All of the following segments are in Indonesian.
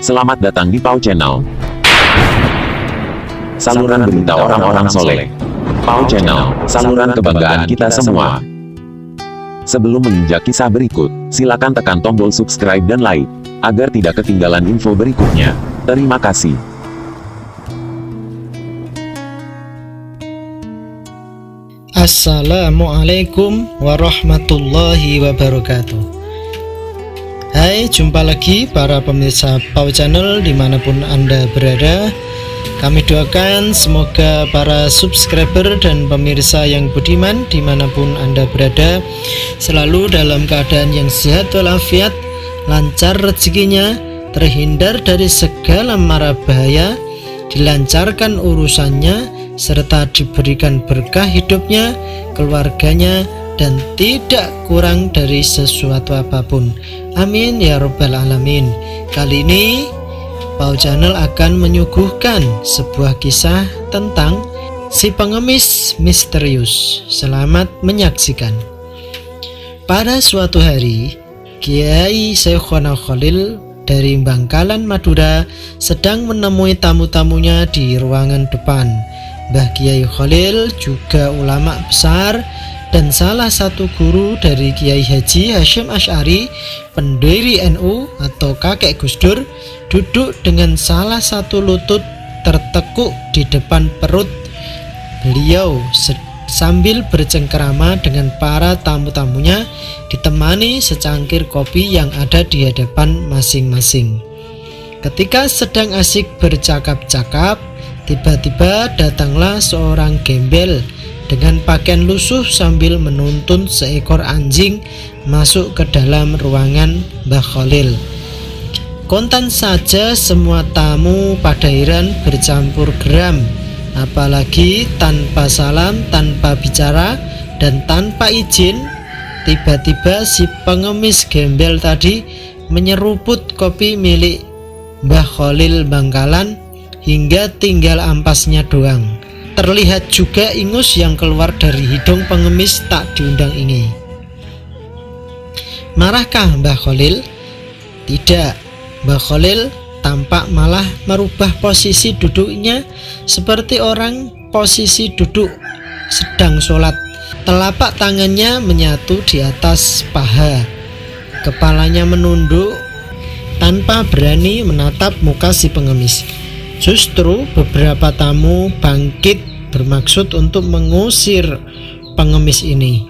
Selamat datang di Pau Channel, saluran berita orang-orang soleh. Pau Channel, saluran kebanggaan kita semua. Sebelum menginjak kisah berikut, silakan tekan tombol subscribe dan like, agar tidak ketinggalan info berikutnya. Terima kasih. Assalamualaikum warahmatullahi wabarakatuh. Hai, jumpa lagi para pemirsa Pau Channel dimanapun Anda berada. Kami doakan semoga para subscriber dan pemirsa yang budiman dimanapun Anda berada selalu dalam keadaan yang sehat walafiat, lancar rezekinya, terhindar dari segala mara bahaya, dilancarkan urusannya, serta diberikan berkah hidupnya, keluarganya, dan tidak kurang dari sesuatu apapun. Amin ya rabbal alamin. Kali ini Pau Channel akan menyuguhkan sebuah kisah tentang si pengemis misterius. Selamat menyaksikan. Pada suatu hari, Kiai Syekhona Khalil dari Bangkalan, Madura sedang menemui tamu-tamunya di ruangan depan. Mbah Kiai Khalil juga ulama besar dan salah satu guru dari Kiai Haji Hasyim Asy'ari, pendiri NU atau kakek Gus Dur, duduk dengan salah satu lutut tertekuk di depan perut beliau sambil bercengkerama dengan para tamu-tamunya, ditemani secangkir kopi yang ada di hadapan masing-masing. Ketika sedang asik bercakap-cakap, tiba-tiba datanglah seorang gembel dengan pakaian lusuh sambil menuntun seekor anjing masuk ke dalam ruangan Mbah Khalil. Kontan saja semua tamu pada heran bercampur geram, apalagi tanpa salam, tanpa bicara, dan tanpa izin, tiba-tiba si pengemis gembel tadi menyeruput kopi milik Mbah Khalil Bangkalan hingga tinggal ampasnya doang. Terlihat juga ingus yang keluar dari hidung pengemis tak diundang ini. Marahkah Mbah Khalil? Tidak. Mbah Khalil tampak malah merubah posisi duduknya seperti orang posisi duduk sedang sholat. Telapak tangannya menyatu di atas paha, kepalanya menunduk tanpa berani menatap muka si pengemis. Justru beberapa tamu bangkit bermaksud untuk mengusir pengemis ini,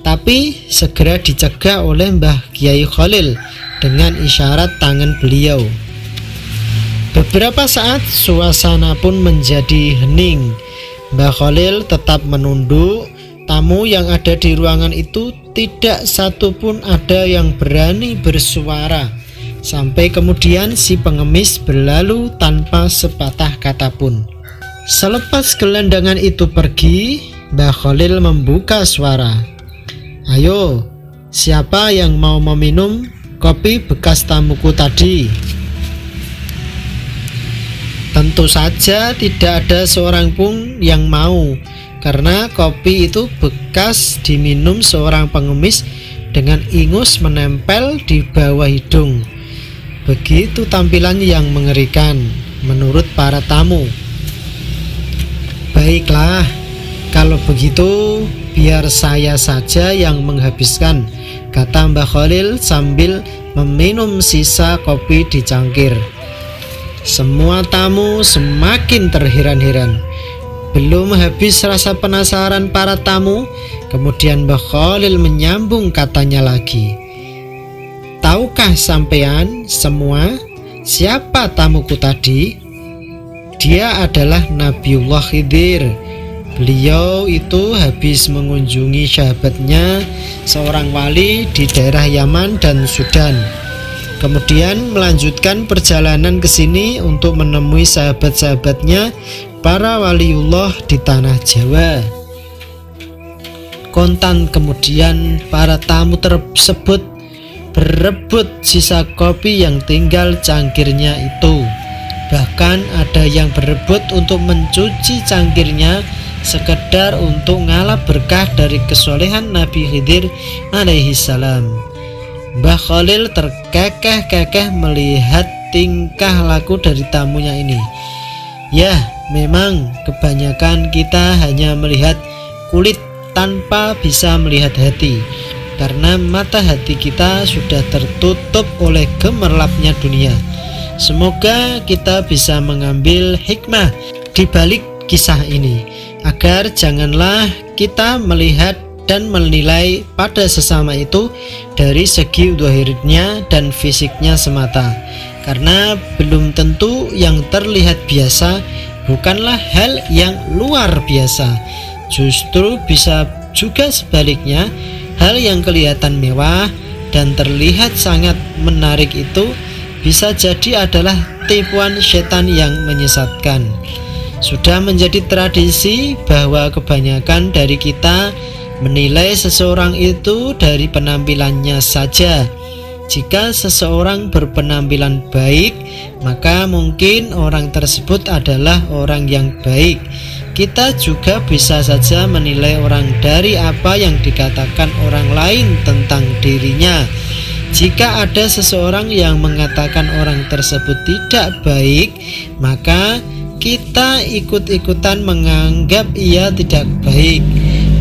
tapi segera dicegah oleh Mbah Kiai Khalil dengan isyarat tangan beliau. Beberapa saat suasana pun menjadi hening. Mbah Khalil tetap menunduk. Tamu yang ada di ruangan itu tidak satu pun ada yang berani bersuara. Sampai kemudian si pengemis berlalu tanpa sepatah kata pun. Selepas gelandangan itu pergi, Mbah Khalil membuka suara. Ayo, siapa yang mau meminum kopi bekas tamuku tadi? Tentu saja tidak ada seorang pun yang mau, karena kopi itu bekas diminum seorang pengemis dengan ingus menempel di bawah hidung. Begitu tampilannya yang mengerikan menurut para tamu. Baiklah, kalau begitu biar saya saja yang menghabiskan, kata Mbah Khalil sambil meminum sisa kopi di cangkir. Semua tamu semakin terheran-heran. Belum habis rasa penasaran para tamu, kemudian Mbah Khalil menyambung katanya lagi. Tahukah sampean semua siapa tamuku tadi? Dia adalah Nabiullah Khidir. Beliau itu habis mengunjungi sahabatnya, seorang wali di daerah Yaman dan Sudan. Kemudian melanjutkan perjalanan ke sini untuk menemui sahabat-sahabatnya, para waliullah di tanah Jawa. Kontan kemudian para tamu tersebut berebut sisa kopi yang tinggal cangkirnya itu. Bahkan ada yang berebut untuk mencuci cangkirnya sekedar untuk ngalap berkah dari kesolehan Nabi Khidir alaihi salam. Mbah Khalil terkekeh-kekeh melihat tingkah laku dari tamunya ini. Ya, memang kebanyakan kita hanya melihat kulit tanpa bisa melihat hati, karena mata hati kita sudah tertutup oleh gemerlapnya dunia. Semoga kita bisa mengambil hikmah di balik kisah ini, agar janganlah kita melihat dan menilai pada sesama itu dari segi zahirnya dan fisiknya semata, karena belum tentu yang terlihat biasa bukanlah hal yang luar biasa. Justru bisa juga sebaliknya, hal yang kelihatan mewah dan terlihat sangat menarik itu bisa jadi adalah tipuan setan yang menyesatkan. Sudah menjadi tradisi bahwa kebanyakan dari kita menilai seseorang itu dari penampilannya saja. Jika seseorang berpenampilan baik, maka mungkin orang tersebut adalah orang yang baik. Kita juga bisa saja menilai orang dari apa yang dikatakan orang lain tentang dirinya. Jika ada seseorang yang mengatakan orang tersebut tidak baik, maka kita ikut-ikutan menganggap ia tidak baik.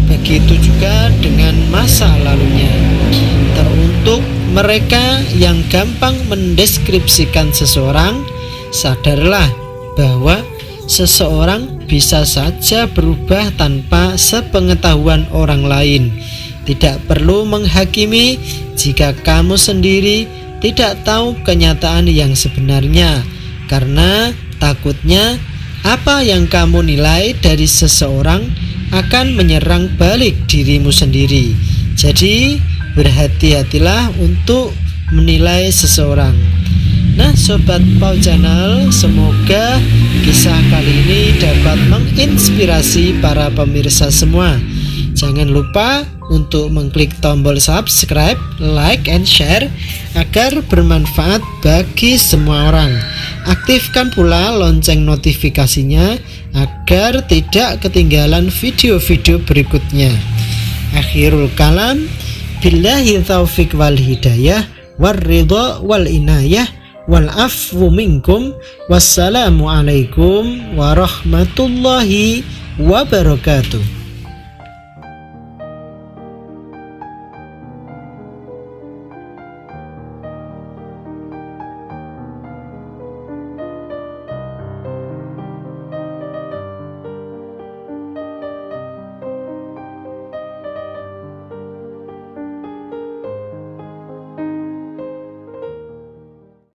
Begitu juga dengan masa lalunya. Teruntuk mereka yang gampang mendeskripsikan seseorang, sadarlah bahwa seseorang bisa saja berubah tanpa sepengetahuan orang lain. Tidak perlu menghakimi jika kamu sendiri tidak tahu kenyataan yang sebenarnya, karena takutnya apa yang kamu nilai dari seseorang akan menyerang balik dirimu sendiri. Jadi berhati-hatilah untuk menilai seseorang. Nah, Sobat Pau Channel, semoga kisah kali ini dapat menginspirasi para pemirsa semua. Jangan lupa untuk mengklik tombol subscribe, like, and share agar bermanfaat bagi semua orang. Aktifkan pula lonceng notifikasinya agar tidak ketinggalan video-video berikutnya. Akhirul kalam, billahi taufik wal hidayah, war ridha wal inayah, wal afwu minkum. Wassalamualaikum warahmatullahi wabarakatuh.